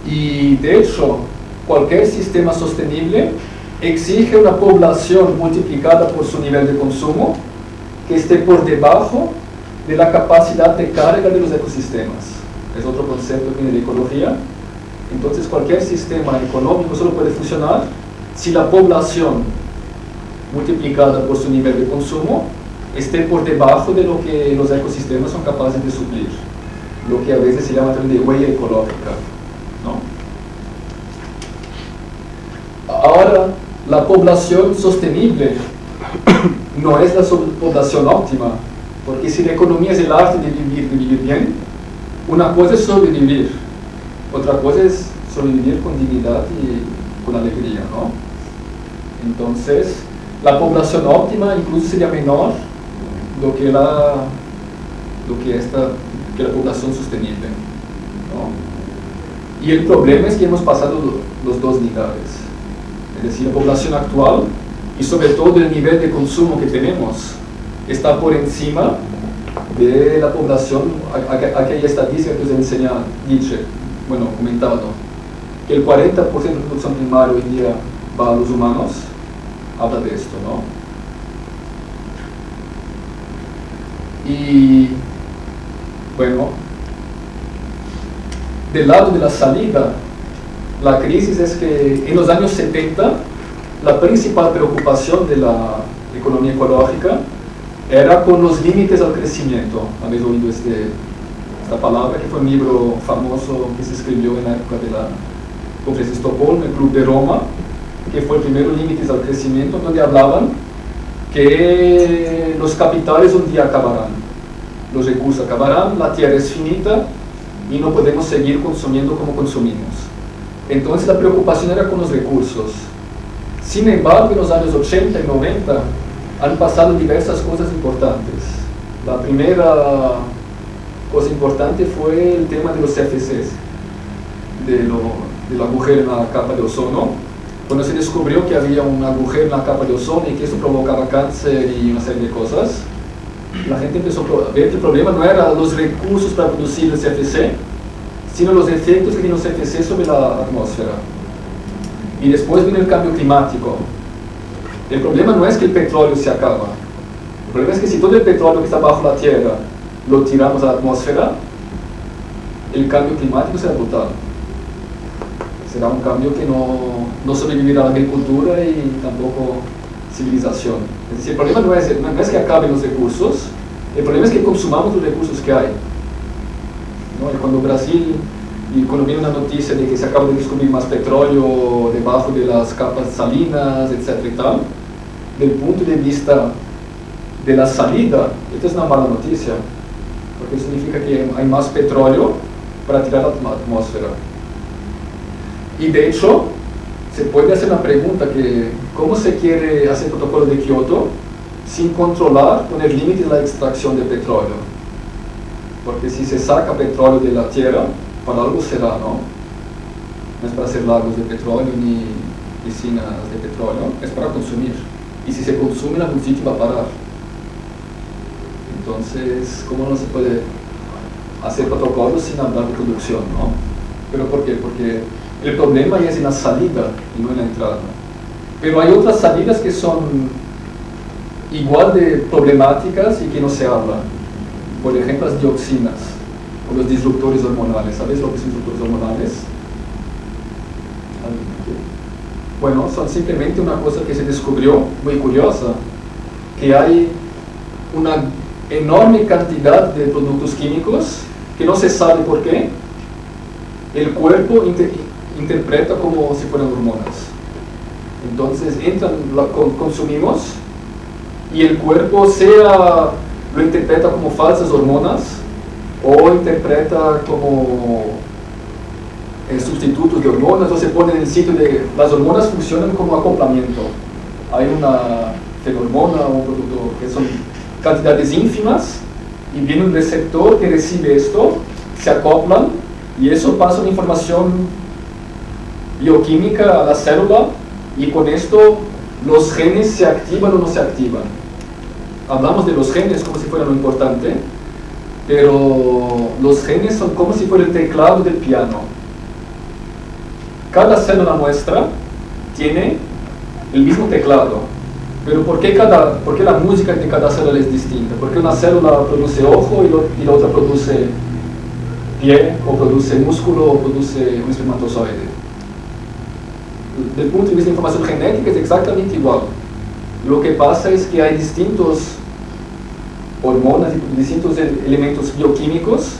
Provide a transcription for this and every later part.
Y de hecho, cualquier sistema sostenible exige una población multiplicada por su nivel de consumo que esté por debajo de la capacidad de carga de los ecosistemas. Es otro concepto que viene de ecología. Entonces, cualquier sistema económico solo puede funcionar si la población multiplicada por su nivel de consumo esté por debajo de lo que los ecosistemas son capaces de suplir, lo que a veces se llama también de huella ecológica, ¿no? Ahora, la población sostenible no es la población óptima, porque si la economía es el arte de vivir bien, una cosa es sobrevivir, otra cosa es sobrevivir con dignidad y con alegría, ¿no? Entonces, la población óptima incluso sería menor do que la población sostenible, ¿no? Y el problema es que hemos pasado los dos niveles, es decir, la población actual y sobre todo el nivel de consumo que tenemos está por encima de la población, aquella estadística que os he enseñado, comentado, que el 40% de la producción primaria hoy día va a los humanos, habla de esto, ¿no? Y bueno, del lado de la salida, la crisis es que en los años 70 la principal preocupación de la economía ecológica era con los límites al crecimiento. Habéis oído esta palabra, que fue un libro famoso que se escribió en la época de la Conferencia de Estocolmo, el Club de Roma, que fue el primero límites al crecimiento, donde hablaban que los capitales un día acabarán, los recursos acabarán, la tierra es finita y no podemos seguir consumiendo como consumimos. Entonces la preocupación era con los recursos. Sin embargo, en los años 80 y 90 han pasado diversas cosas importantes. La primera cosa importante fue el tema de los CFCs, del agujero en la capa de ozono. Cuando se descubrió que había un agujero en la capa de ozono y que eso provocaba cáncer y una serie de cosas, la gente empezó a ver que el problema no era los recursos para producir el CFC, sino los efectos que tiene el CFC sobre la atmósfera. Y después vino el cambio climático. El problema no es que el petróleo se acaba. El problema es que si todo el petróleo que está bajo la tierra lo tiramos a la atmósfera, el cambio climático será brutal. Será un cambio que no sobrevivirá a la agricultura y tampoco civilización. Es decir, el problema no es que acaben los recursos, el problema es que consumamos los recursos que hay, ¿no? Y cuando Brasil, y cuando viene una noticia de que se acaba de descubrir más petróleo debajo de las capas salinas, etc. y tal, del punto de vista de la salida, esto es una mala noticia, porque significa que hay más petróleo para tirar a la atmósfera. Y de hecho, se puede hacer una pregunta que, ¿cómo se quiere hacer el protocolo de Kioto sin controlar, poner límites a la extracción de petróleo? Porque si se saca petróleo de la tierra, para algo será, ¿no? No es para hacer lagos de petróleo ni piscinas de petróleo, es para consumir. Y si se consume, en algún sitio va a parar. Entonces, ¿cómo no se puede hacer protocolos sin hablar de producción, ¿no? ¿Pero por qué? Porque el problema ya es en la salida y no en la entrada. Pero hay otras salidas que son igual de problemáticas y que no se habla. Por ejemplo, las dioxinas o los disruptores hormonales. ¿Sabes lo que son disruptores hormonales? Bueno, son simplemente una cosa que se descubrió, muy curiosa, que hay una enorme cantidad de productos químicos que no se sabe por qué el cuerpo interpreta como si fueran hormonas. Entonces entran, consumimos y el cuerpo sea lo interpreta como falsas hormonas o interpreta como sustitutos de hormonas, o se pone en el sitio de las hormonas. Funcionan como acoplamiento. Hay una fenormona o un producto que son cantidades ínfimas y viene un receptor que recibe esto, se acoplan y eso pasa una información bioquímica a la célula y con esto los genes se activan o no se activan. Hablamos de los genes como si fuera lo importante, pero los genes son como si fuera el teclado del piano. cada célula nuestra tiene el mismo teclado, pero ¿por qué la música de cada célula es distinta? Porque una célula produce ojo y la otra produce pie, o produce músculo, o produce un espermatozoide. Desde el punto de vista de información genética es exactamente igual. Lo que pasa es que hay distintos hormonas y distintos elementos bioquímicos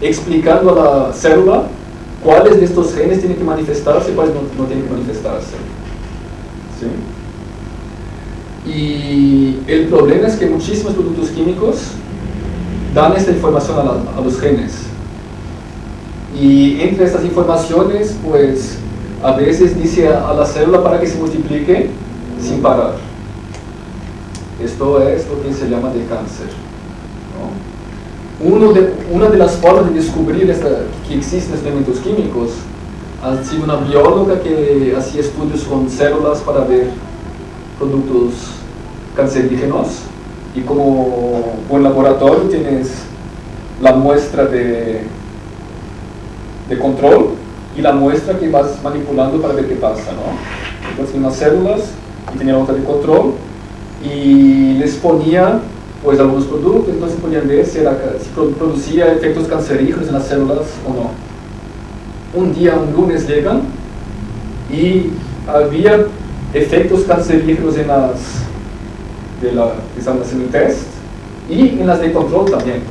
explicando a la célula cuáles de estos genes tienen que manifestarse y cuáles no tienen que manifestarse. ¿Sí? Y el problema es que muchísimos productos químicos dan esta información a los genes. Y entre estas informaciones, pues, a veces dice a la célula para que se multiplique sin parar. Esto es lo que se llama de cáncer, ¿no? Una de las formas de descubrir que existen estos elementos químicos ha sido una bióloga que hacía estudios con células para ver productos cancerígenos, y como en laboratorio tienes la muestra de control y la muestra que vas manipulando para ver qué pasa, ¿no? Entonces unas células y tenía otra de control y les ponía pues algunos productos, entonces podían ver si producía efectos cancerígenos en las células o no. Un lunes llegan y había efectos cancerígenos en las que estaban haciendo el test y en las de control también.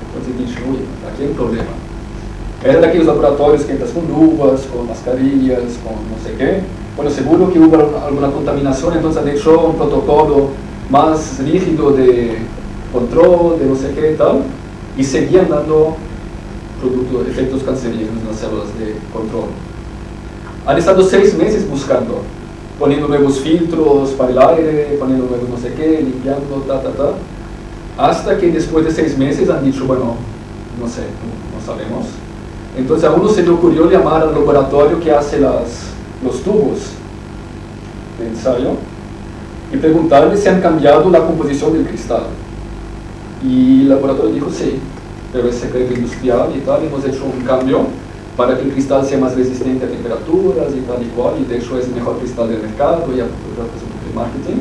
Entonces dije, uy, aquí hay un problema. Era de aquellos laboratorios que entras con luvas, con mascarillas, con no sé qué. Bueno, seguro que hubo alguna contaminación, entonces han hecho un protocolo más rígido de control, de no sé qué y tal, y seguían dando efectos cancerígenos en las células de control. Han estado 6 meses buscando, poniendo nuevos filtros para el aire, poniendo nuevos no sé qué, limpiando, hasta que después de 6 meses han dicho, bueno, no sé, no sabemos. Entonces a uno se le ocurrió llamar al laboratorio que hace los tubos de ensayo y preguntarle si han cambiado la composición del cristal. Y el laboratorio dijo sí, pero es secreto industrial y tal, hemos hecho un cambio para que el cristal sea más resistente a temperaturas y tal y cual, y de hecho es el mejor cristal del mercado, ya es un poco de marketing.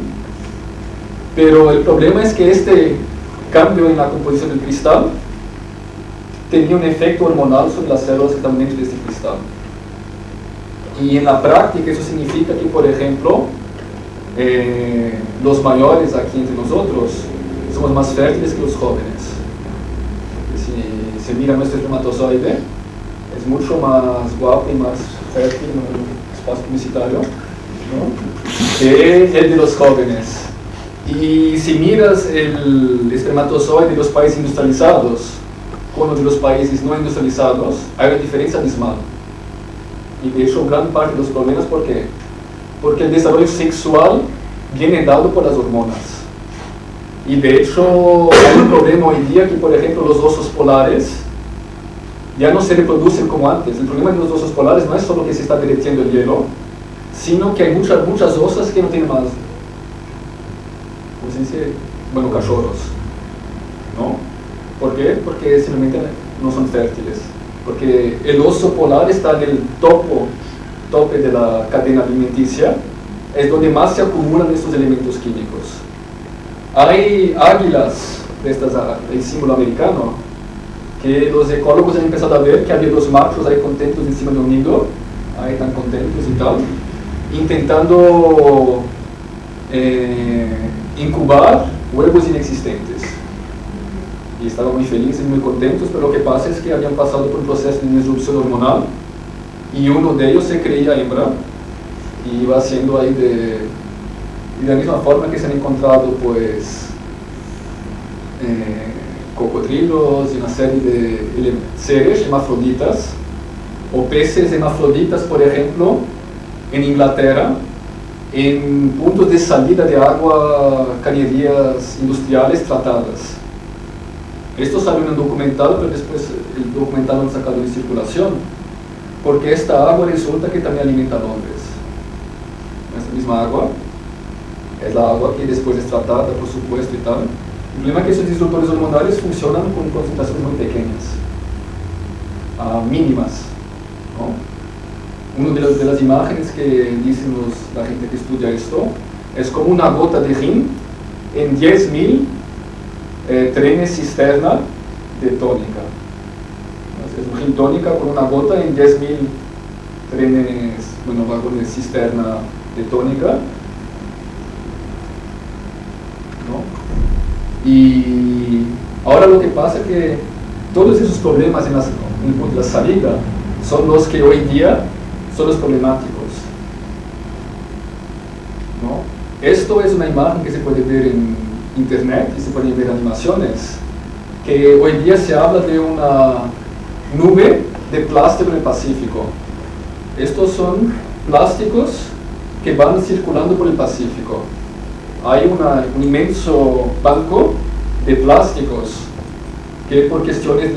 Pero el problema es que este cambio en la composición del cristal tenía un efecto hormonal sobre las células que están dentro de este cristal. Y en la práctica eso significa que, por ejemplo, los mayores aquí entre nosotros somos más fértiles que los jóvenes. Si se mira nuestro espermatozoide, es mucho más guapo y más fértil en el espacio publicitario, ¿no?, que el de los jóvenes. Y si miras el espermatozoide de los países industrializados con los de los países no industrializados, hay una diferencia abismal. Y de hecho gran parte de los problemas, ¿por qué? Porque el desarrollo sexual viene dado por las hormonas. Y de hecho hay un problema hoy día que, por ejemplo, los osos polares ya no se reproducen como antes. El problema de los osos polares no es solo que se está derritiendo el hielo, sino que hay muchas osas que no tienen más, ¿cómo se dice? Bueno, cachorros, ¿no? ¿Por qué? Porque simplemente no son fértiles. Porque el oso polar está en el tope de la cadena alimenticia, es donde más se acumulan estos elementos químicos. Hay águilas, el símbolo americano, que los ecólogos han empezado a ver que había los machos ahí contentos encima de un nido, ahí tan contentos y tal, intentando incubar huevos inexistentes. Y estaban muy felices, muy contentos, pero lo que pasa es que habían pasado por un proceso de disrupción hormonal y uno de ellos se creía hembra y iba haciendo ahí de la misma forma que se han encontrado pues cocodrilos y una serie de seres hermafroditas o peces hermafroditas, por ejemplo, en Inglaterra, en puntos de salida de agua, cañerías industriales tratadas. Esto salió en un documental, pero después el documental lo han sacado de circulación, porque esta agua resulta que también alimenta hombres. Esta misma agua es la agua que después es tratada, por supuesto, y tal. El problema es que esos disruptores hormonales funcionan con concentraciones muy pequeñas, mínimas, ¿no? Una de las imágenes que dicen la gente que estudia esto es como una gota de gin en 10.000 trenes cisterna de tónica. Es un gin tónica con una gota en 10.000 trenes, bueno, vagones cisterna de tónica, ¿no? Y ahora lo que pasa es que todos esos problemas en el punto de la salida son los que hoy día son los problemáticos, ¿no? Esto es una imagen que se puede ver en internet y se pueden ver animaciones, que hoy día se habla de una nube de plástico en el Pacífico. Estos son plásticos que van circulando por el Pacífico. Hay un inmenso banco de plásticos que por cuestiones de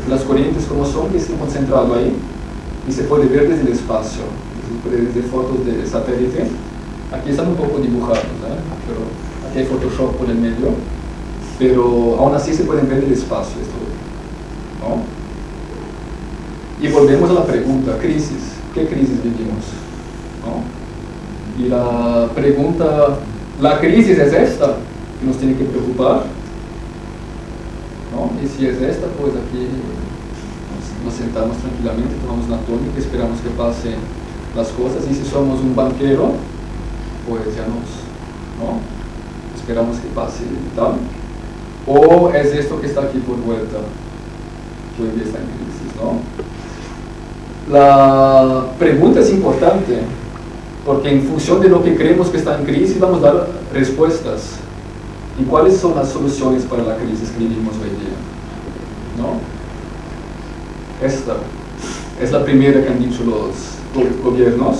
las corrientes como son, que están concentrados ahí, y se puede ver desde el espacio, se puede ver desde fotos de satélite. Aquí están un poco dibujados, pero aquí hay Photoshop por el medio, pero aún así se pueden ver el espacio, esto, ¿no? Y volvemos a la pregunta, crisis, ¿qué crisis vivimos? ¿No? Y la pregunta, ¿la crisis es esta que nos tiene que preocupar? ¿No? Y si es esta, pues aquí nos sentamos tranquilamente, tomamos una tónica, esperamos que pasen las cosas, y si somos un banquero, pues ya ¿no? Esperamos que pase tal. O es esto que está aquí por vuelta, que hoy día está en crisis, ¿no? La pregunta es importante, porque en función de lo que creemos que está en crisis, vamos a dar respuestas. ¿Y cuáles son las soluciones para la crisis que vivimos hoy día? ¿No? Esta es la primera que han dicho los gobiernos,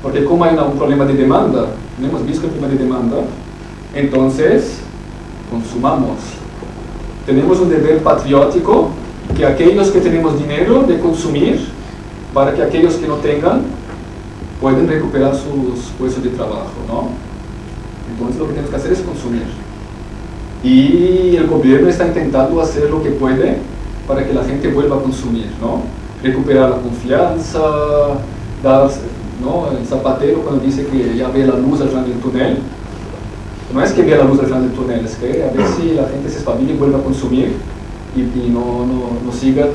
porque como hay un problema de demanda, no hemos visto el problema de demanda, entonces consumamos. Tenemos un deber patriótico, que aquellos que tenemos dinero de consumir, para que aquellos que no tengan pueden recuperar sus puestos de trabajo, ¿no? Entonces lo que tenemos que hacer es consumir. Y el gobierno está intentando hacer lo que puede para que la gente vuelva a consumir, ¿no? Recuperar la confianza, ¿no? El Zapatero cuando dice que ya ve la luz al final del túnel, no es que vea la luz al final del túnel, es que a ver si la gente se espabila y vuelve a consumir y no sigan,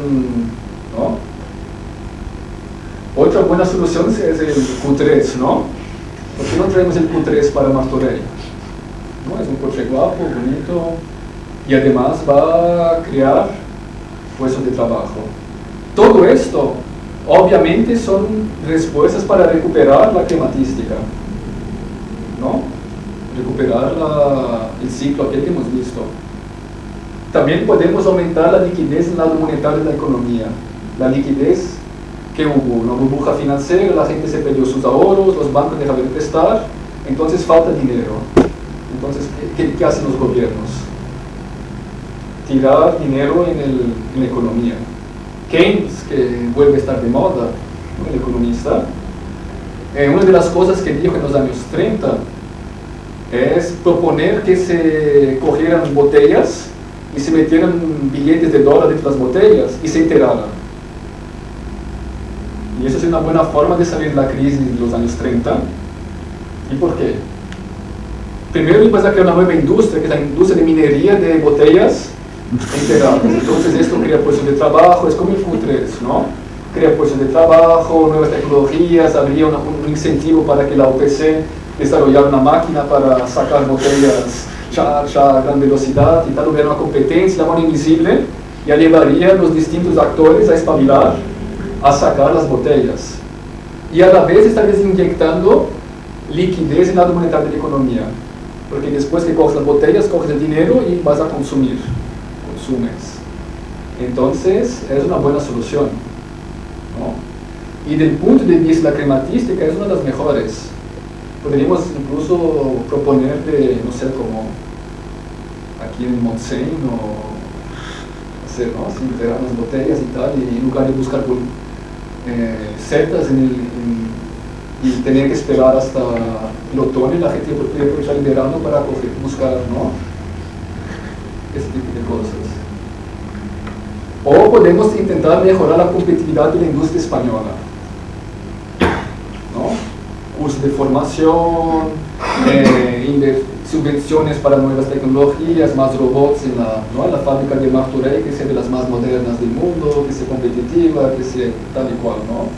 ¿no? Otra buena solución es el Q3, ¿no? ¿Por qué no traemos el Q3 para Martorell? ¿No? Es un coche guapo, bonito, y además va a crear puestos de trabajo. Todo esto, obviamente, son respuestas para recuperar la climatística, ¿no? Recuperar el ciclo aquel que hemos visto. También podemos aumentar la liquidez en el lado monetario de la economía. La liquidez que hubo, una burbuja financiera, la gente se perdió sus ahorros, los bancos dejaron de prestar, entonces falta dinero. Entonces, ¿qué hacen los gobiernos? Tirar dinero en la economía. Keynes, que vuelve a estar de moda, ¿no? El economista, una de las cosas que dijo en los años 30 es proponer que se cogieran botellas y se metieran billetes de dólar dentro de las botellas y se enteraran. Y eso es una buena forma de salir de la crisis de los años 30. ¿Y por qué? Primero iba a crear una nueva industria, que es la industria de minería de botellas enteradas. Entonces esto crea puestos de trabajo, es como el Q3, ¿no? Crea puestos de trabajo, nuevas tecnologías, habría un incentivo para que la OPC desarrollara una máquina para sacar botellas a gran velocidad y tal, hubiera una competencia, la mano invisible, ya llevaría a los distintos actores a espabilar, a sacar las botellas. Y a la vez estarías inyectando liquidez en el lado monetario de la economía, porque después que coges las botellas, coges el dinero y vas a consumir, consumes. Entonces es una buena solución, ¿no? Y del punto de vista de la climatística es una de las mejores. Podríamos incluso proponer de, no sé, como aquí en Montseny o hacer, ¿no? Así, entregar las botellas y tal, y en lugar de buscar setas y tener que esperar hasta el otoño, la gente puede aprovechar el verano para buscar, ¿no? Ese tipo de cosas. O podemos intentar mejorar la competitividad de la industria española. cursos de formación, subvenciones para nuevas tecnologías, más robots en la fábrica de Martorell, que sea de las más modernas del mundo, que sea competitiva, que sea tal y cual, ¿no?